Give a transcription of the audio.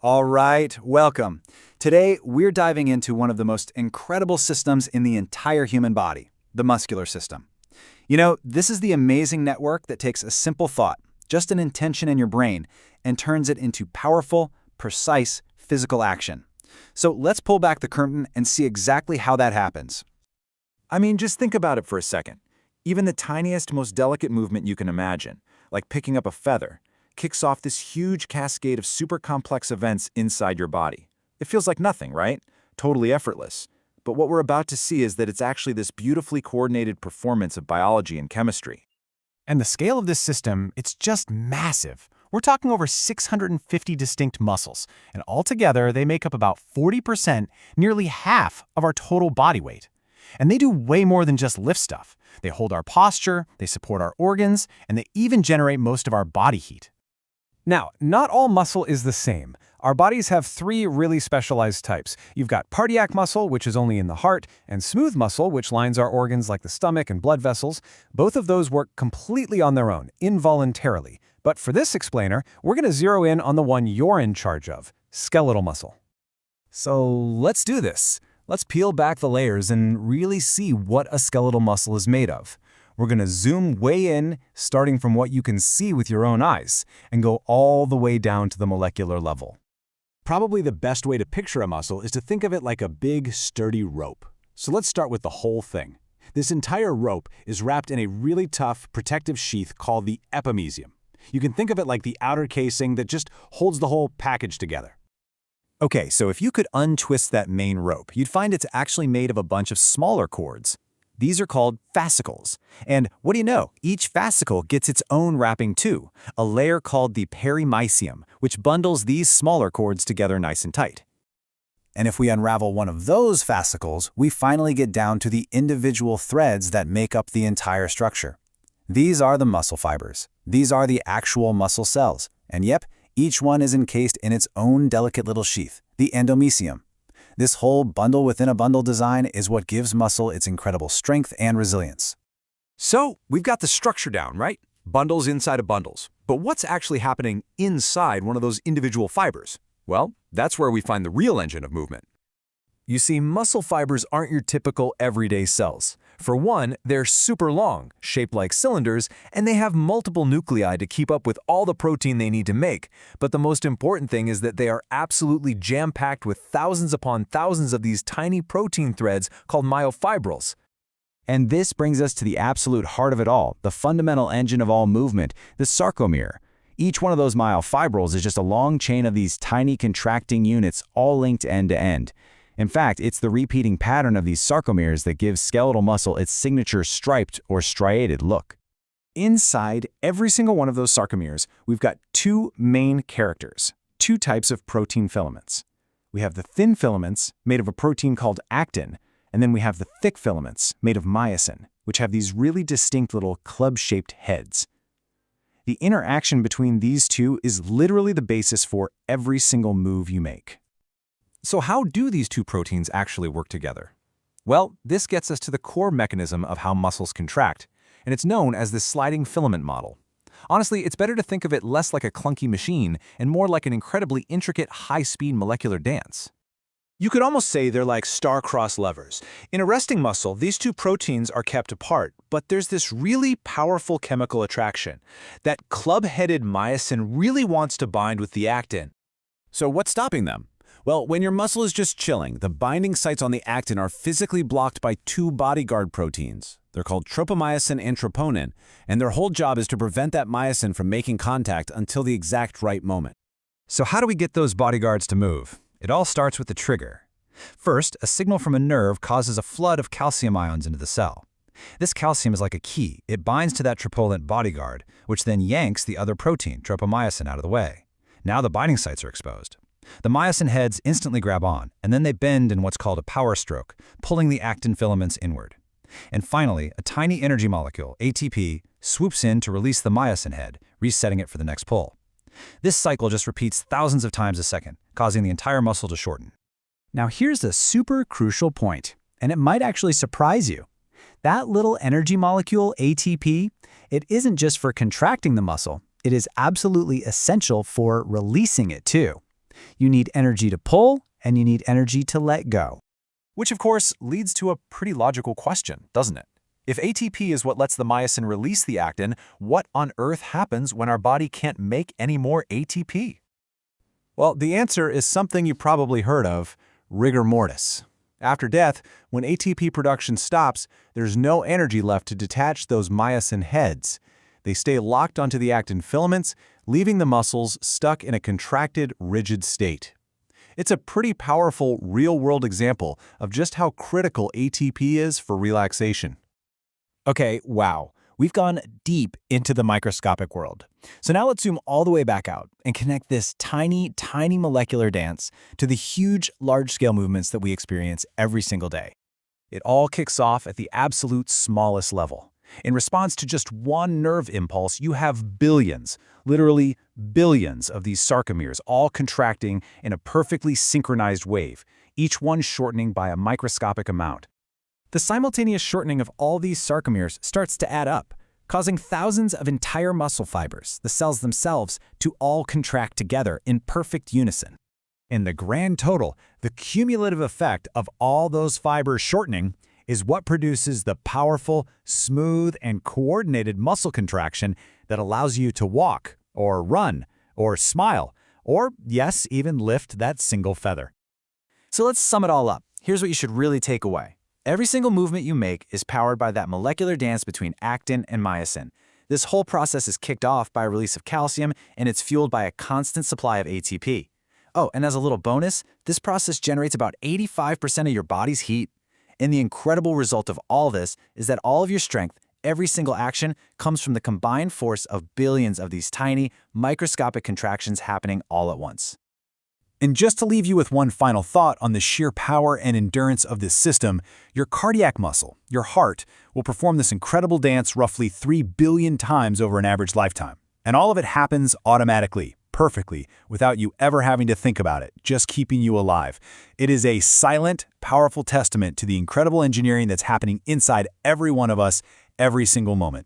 All right, welcome. Today, we're diving into one of the most incredible systems in the entire human body, the muscular system. This is the amazing network that takes a simple thought, just an intention in your brain, and turns it into powerful, precise physical action. So let's pull back the curtain and see exactly how that happens. Just think about it for a second. Even the tiniest, most delicate movement you can imagine, like picking up a feather, kicks off this huge cascade of super complex events inside your body. It feels like nothing, right? Totally effortless. But what we're about to see is that it's actually this beautifully coordinated performance of biology and chemistry. And the scale of this system, it's just massive. We're talking over 650 distinct muscles, and altogether they make up about 40%, nearly half of our total body weight. And they do way more than just lift stuff. They hold our posture, they support our organs, and they even generate most of our body heat. Now, not all muscle is the same. Our bodies have three really specialized types. You've got cardiac muscle, which is only in the heart, and smooth muscle, which lines our organs like the stomach and blood vessels. Both of those work completely on their own, involuntarily. But for this explainer, we're going to zero in on the one you're in charge of, skeletal muscle. So let's do this. Let's peel back the layers and really see what a skeletal muscle is made of. We're going to zoom way in, starting from what you can see with your own eyes, and go all the way down to the molecular level. Probably the best way to picture a muscle is to think of it like a big, sturdy rope. So let's start with the whole thing. This entire rope is wrapped in a really tough, protective sheath called the epimysium. You can think of it like the outer casing that just holds the whole package together. Okay, so if you could untwist that main rope, you'd find it's actually made of a bunch of smaller cords. These are called fascicles. And what do you know? Each fascicle gets its own wrapping too, a layer called the perimysium, which bundles these smaller cords together nice and tight. And if we unravel one of those fascicles, we finally get down to the individual threads that make up the entire structure. These are the muscle fibers. These are the actual muscle cells. And yep, each one is encased in its own delicate little sheath, the endomysium. This whole bundle within a bundle design is what gives muscle its incredible strength and resilience. So, we've got the structure down, right? Bundles inside of bundles. But what's actually happening inside one of those individual fibers? Well, that's where we find the real engine of movement. You see, muscle fibers aren't your typical everyday cells. For one, they're super long, shaped like cylinders, and they have multiple nuclei to keep up with all the protein they need to make. But the most important thing is that they are absolutely jam-packed with thousands upon thousands of these tiny protein threads called myofibrils. And this brings us to the absolute heart of it all, the fundamental engine of all movement, the sarcomere. Each one of those myofibrils is just a long chain of these tiny contracting units all linked end to end. In fact, it's the repeating pattern of these sarcomeres that gives skeletal muscle its signature striped or striated look. Inside every single one of those sarcomeres, we've got two main characters, two types of protein filaments. We have the thin filaments, made of a protein called actin, and then we have the thick filaments, made of myosin, which have these really distinct little club-shaped heads. The interaction between these two is literally the basis for every single move you make. So how do these two proteins actually work together? Well, this gets us to the core mechanism of how muscles contract, and it's known as the sliding filament model. Honestly, it's better to think of it less like a clunky machine and more like an incredibly intricate, high-speed molecular dance. You could almost say they're like star-crossed levers. In a resting muscle, these two proteins are kept apart, but there's this really powerful chemical attraction. That club-headed myosin really wants to bind with the actin. So what's stopping them? Well, when your muscle is just chilling, the binding sites on the actin are physically blocked by two bodyguard proteins. They're called tropomyosin and troponin, and their whole job is to prevent that myosin from making contact until the exact right moment. So how do we get those bodyguards to move? It all starts with the trigger. First, a signal from a nerve causes a flood of calcium ions into the cell. This calcium is like a key. It binds to that tropolant bodyguard, which then yanks the other protein, tropomyosin, out of the way. Now the binding sites are exposed. The myosin heads instantly grab on, and then they bend in what's called a power stroke, pulling the actin filaments inward. And finally, a tiny energy molecule, ATP, swoops in to release the myosin head, resetting it for the next pull. This cycle just repeats thousands of times a second, causing the entire muscle to shorten. Now here's a super crucial point, and it might actually surprise you. That little energy molecule, ATP, it isn't just for contracting the muscle, it is absolutely essential for releasing it too. You need energy to pull, and you need energy to let go. Which, of course, leads to a pretty logical question, doesn't it? If ATP is what lets the myosin release the actin, what on earth happens when our body can't make any more ATP? Well, the answer is something you probably heard of, rigor mortis. After death, when ATP production stops, there's no energy left to detach those myosin heads. They stay locked onto the actin filaments, leaving the muscles stuck in a contracted, rigid state. It's a pretty powerful, real-world example of just how critical ATP is for relaxation. Okay, wow. We've gone deep into the microscopic world. So now let's zoom all the way back out and connect this tiny, tiny molecular dance to the huge, large-scale movements that we experience every single day. It all kicks off at the absolute smallest level. In response to just one nerve impulse, you have billions, literally billions of these sarcomeres all contracting in a perfectly synchronized wave, each one shortening by a microscopic amount. The simultaneous shortening of all these sarcomeres starts to add up, causing thousands of entire muscle fibers, the cells themselves, to all contract together in perfect unison. In the grand total, the cumulative effect of all those fibers shortening is what produces the powerful, smooth, and coordinated muscle contraction that allows you to walk, or run, or smile, or, yes, even lift that single feather. So let's sum it all up. Here's what you should really take away. Every single movement you make is powered by that molecular dance between actin and myosin. This whole process is kicked off by a release of calcium, and it's fueled by a constant supply of ATP. Oh, and as a little bonus, this process generates about 85% of your body's heat. And the incredible result of all this is that all of your strength, every single action, comes from the combined force of billions of these tiny, microscopic contractions happening all at once. And just to leave you with one final thought on the sheer power and endurance of this system, your cardiac muscle, your heart, will perform this incredible dance roughly 3 billion times over an average lifetime. And all of it happens automatically, perfectly, without you ever having to think about it, just keeping you alive. It is a silent, powerful testament to the incredible engineering that's happening inside every one of us every single moment.